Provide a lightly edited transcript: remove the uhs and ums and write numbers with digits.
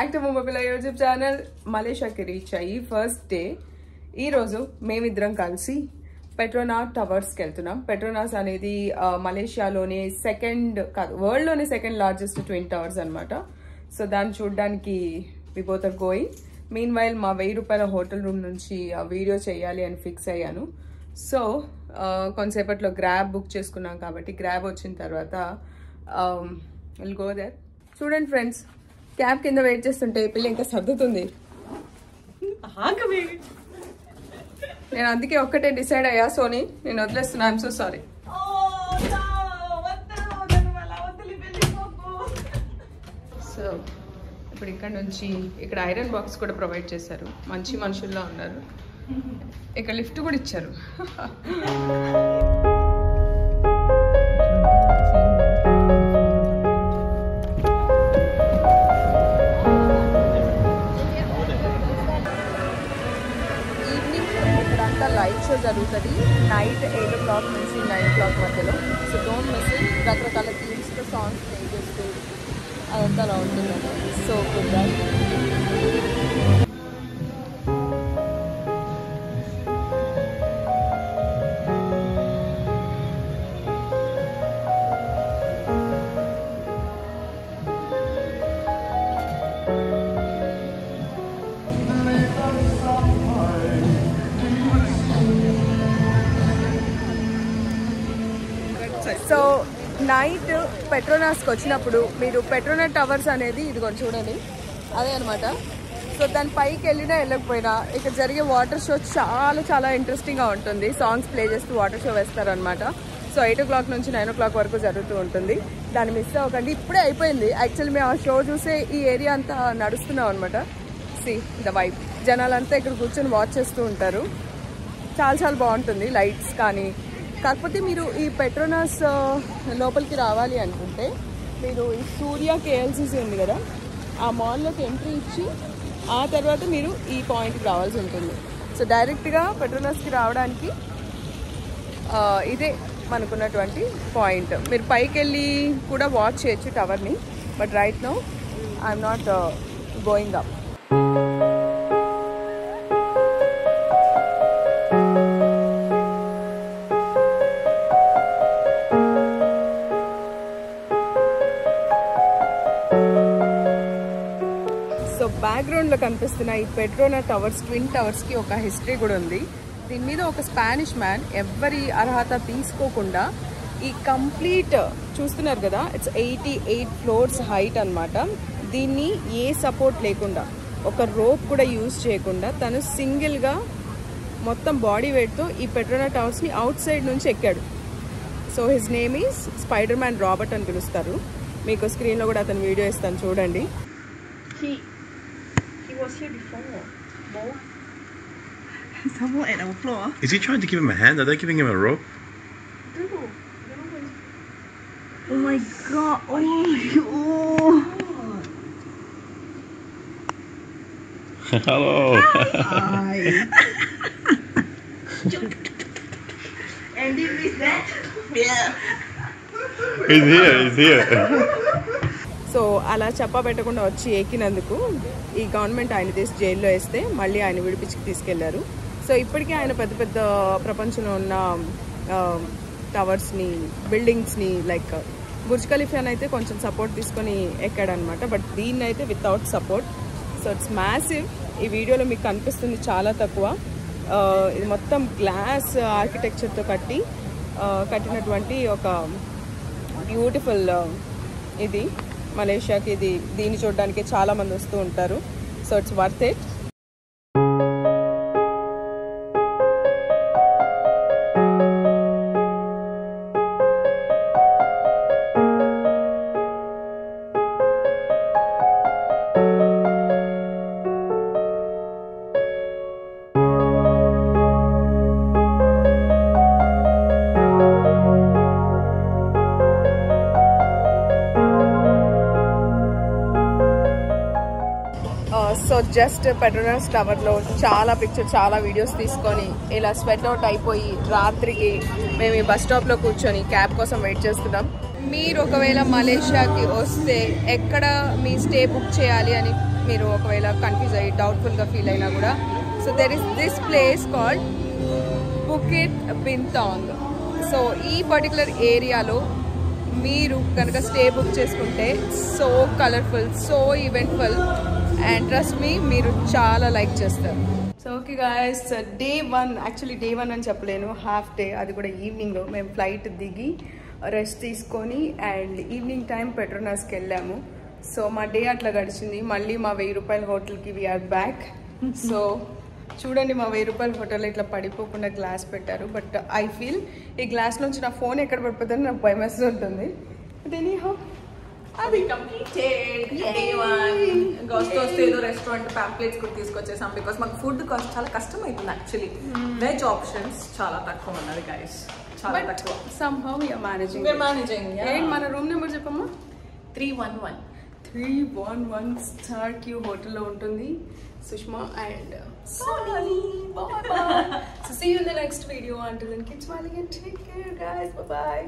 Back to ముమ్మపిల్ల YouTube channel. మలేషియాకి reach అయ్యి ఫస్ట్ డే ఈరోజు మేమిద్దరం కలిసి పెట్రోనాస్ టవర్స్కి వెళ్తున్నాం. పెట్రోనాస్ అనేది మలేషియాలోనే సెకండ్ కాదు, వరల్డ్లోనే సెకండ్ లార్జెస్ట్ ట్విన్ టవర్స్ అనమాట. సో దాన్ని చూడడానికి we both are going. Meanwhile మా 1000 రూపాయల హోటల్ రూమ్ నుంచి ఆ వీడియో చేయాలి అని ఫిక్స్ అయ్యాను. సో కొంతసేపట్లో గ్రాబ్ బుక్ చేసుకున్నాం కాబట్టి గ్రాబ్ వచ్చిన తర్వాత విల్ గో దేర్. చూడండి ఫ్రెండ్స్, క్యాబ్ కింద వెయిట్ చేస్తుంటే ఈ పిల్ల ఇంకా సర్దుతుంది. నేను అందుకే ఒక్కటే డిసైడ్ అయ్యా, సోనీ నేను వదిలేస్తున్నా. I'm so sorry. సో ఇప్పుడు ఇక్కడ నుంచి ఇక్కడ ఐరన్ బాక్స్ కూడా ప్రొవైడ్ చేశారు. మంచి మనుషుల్లో ఉన్నారు. ఇక్కడ లిఫ్ట్ కూడా ఇచ్చారు. లైట్ షో జరుగుతుంది నైట్ 8 o'clock నుంచి 9 o'clock మధ్యలో. So don't miss it. రకరకాల థీమ్స్తో సాంగ్స్ ప్లే చేస్తూ అదంతా అలా ఉంటుందండి. So good. సో నైట్ పెట్రోనాస్కి వచ్చినప్పుడు మీరు పెట్రోనాస్ టవర్స్ అనేది ఇదిగోండి చూడండి, అదే అనమాట. సో దాని పైకి వెళ్ళినా వెళ్ళకపోయినా ఇక్కడ జరిగే వాటర్ షో చాలా చాలా ఇంట్రెస్టింగ్గా ఉంటుంది. సాంగ్స్ ప్లే చేస్తూ వాటర్ షో వేస్తారనమాట. సో 8 o'clock నుంచి 9 o'clock వరకు జరుగుతూ ఉంటుంది. దాన్ని మిస్ అవ్వకండి. ఇప్పుడే అయిపోయింది యాక్చువల్లీ. మేము ఆ షో చూసే ఈ ఏరియా అంతా నడుస్తున్నాం అనమాట. See the vibe. జనాలంతా ఇక్కడ కూర్చొని వాచ్ చేస్తూ ఉంటారు. చాలా చాలా బాగుంటుంది లైట్స్ కానీ. కాకపోతే మీరు ఈ పెట్రోనాస్ లోపలికి రావాలి అనుకుంటే మీరు ఈ సూర్య కేఎల్సీసీ ఉంది కదా, ఆ మాల్లోకి ఎంట్రీ ఇచ్చి ఆ తర్వాత మీరు ఈ పాయింట్కి రావాల్సి ఉంటుంది. సో డైరెక్ట్గా పెట్రోనాస్కి రావడానికి ఇదే మనకున్నటువంటి పాయింట్. మీరు పైకి వెళ్ళి కూడా వాచ్ చేయొచ్చు టవర్ని. But right now I'm not going up. బ్యాక్గ్రౌండ్లో కనిపిస్తున్న ఈ పెట్రోనాస్ టవర్స్ ట్విన్ టవర్స్కి ఒక హిస్టరీ కూడా ఉంది. దీని మీద ఒక స్పానిష్ మ్యాన్ ఎవ్వరి అర్హత తీసుకోకుండా ఈ కంప్లీట్ చూస్తున్నారు కదా, ఇట్స్ 88 floors హైట్ అనమాట. దీన్ని ఏ సపోర్ట్ లేకుండా, ఒక రోప్ కూడా యూజ్ చేయకుండా తను సింగిల్గా మొత్తం బాడీ వెయిట్తో ఈ పెట్రోనాస్ టవర్స్ని అవుట్ సైడ్ నుంచి ఎక్కాడు. So his name is spider man Robert అని పిలుస్తారు. మీకు స్క్రీన్లో కూడా అతను వీడియో ఇస్తాను చూడండి. He was here before. No? Someone at our floor. Is he trying to give him a hand? Are they giving him a rope? No. Oh my god. Oh my god. Hello. Hi. And did we that? Yeah. He's here. So అలా చెప్పా పెట్టకుండా వచ్చి ఎక్కినందుకు ఈ government ఆయన తీసి జైల్లో వేస్తే మళ్ళీ ఆయన విడిపించి తీసుకెళ్లారు. సో ఇప్పటికీ ఆయన పెద్ద పెద్ద ప్రపంచంలో ఉన్న టవర్స్ని, బిల్డింగ్స్ని లైక్ బుర్జ్ ఖలీఫాని అయితే కొంచెం సపోర్ట్ తీసుకొని ఎక్కాడనమాట. బట్ దీన్ని అయితే without support. So it's massive. ఈ వీడియోలో మీకు కనిపిస్తుంది చాలా తక్కువ. ఇది మొత్తం గ్లాస్ ఆర్కిటెక్చర్తో కట్టినటువంటి ఒక బ్యూటిఫుల్ ఇది మలేషియాకి. దీన్ని చూడడానికి చాలా మంది వస్తూ ఉంటారు. So it's worth it. So just Petronas టవర్లో చాలా పిక్చర్, చాలా వీడియోస్ తీసుకొని ఇలా స్వెట్ అవుట్ అయిపోయి రాత్రికి మేము ఈ బస్ స్టాప్లో కూర్చొని క్యాబ్ కోసం వెయిట్ చేస్తున్నాం. మీరు ఒకవేళ మలేషియాకి వస్తే ఎక్కడ మీ స్టే బుక్ చేయాలి అని మీరు ఒకవేళ కన్ఫ్యూజ్ అయ్యి డౌట్ఫుల్గా ఫీల్ అయినా కూడా. So there is this place called Bukit Bintang. So ఈ పర్టికులర్ ఏరియాలో మీరు కనుక స్టే బుక్ చేసుకుంటే so colourful, so eventful, and trust me మీరు చాలా లైక్ చేస్తారు. So okay guys, day 1 actually day 1 అని చెప్పలేను, హాఫ్ డే, అది కూడా ఈవినింగ్లో మేము ఫ్లైట్ దిగి రెస్ట్ తీసుకొని అండ్ ఈవినింగ్ టైం పెట్రోనాస్కి వెళ్ళాము. సో మా డే అట్లా గడిచింది. మళ్ళీ మా 1000 రూపాయల హోటల్కి వీఆర్ బ్యాక్. సో చూడండి, మా 1000 రూపాయల హోటల్లో ఇట్లా పడిపోకుండా గ్లాస్ పెట్టారు. బట్ ఐ ఫీల్ ఈ గ్లాస్ నుంచి నా ఫోన్ ఎక్కడ పడిపోతుందని నాకు భయం వేస్తూ ఉంటుంది. బట్ ఎనీహౌ అది కంప్లీటెడ్ డే 1. గోస్ట్ వస్తే ఏదో రెస్టారెంట్ పాంప్లెట్స్ కూడా తీసుకొచ్చేసాం బికాస్ మాకు ఫుడ్ కాస్ట్ చాలా కష్టం అవుతుంది. యాక్చువల్లీ వెజ్ ఆప్షన్స్ చాలా తక్కువ ఉన్నది గైస్, చాలా తక్కువ. somehow we are managing. ఏంటి మన రూమ్ నెంబర్ చెప్పమ్మా? 311. 311 స్టార్ క్యూ హోటల్లో ఉంటుంది Sushma and Sonali. Bye bye. So see you in the next video. Until then, keep smiling and take care, guys. Bye bye.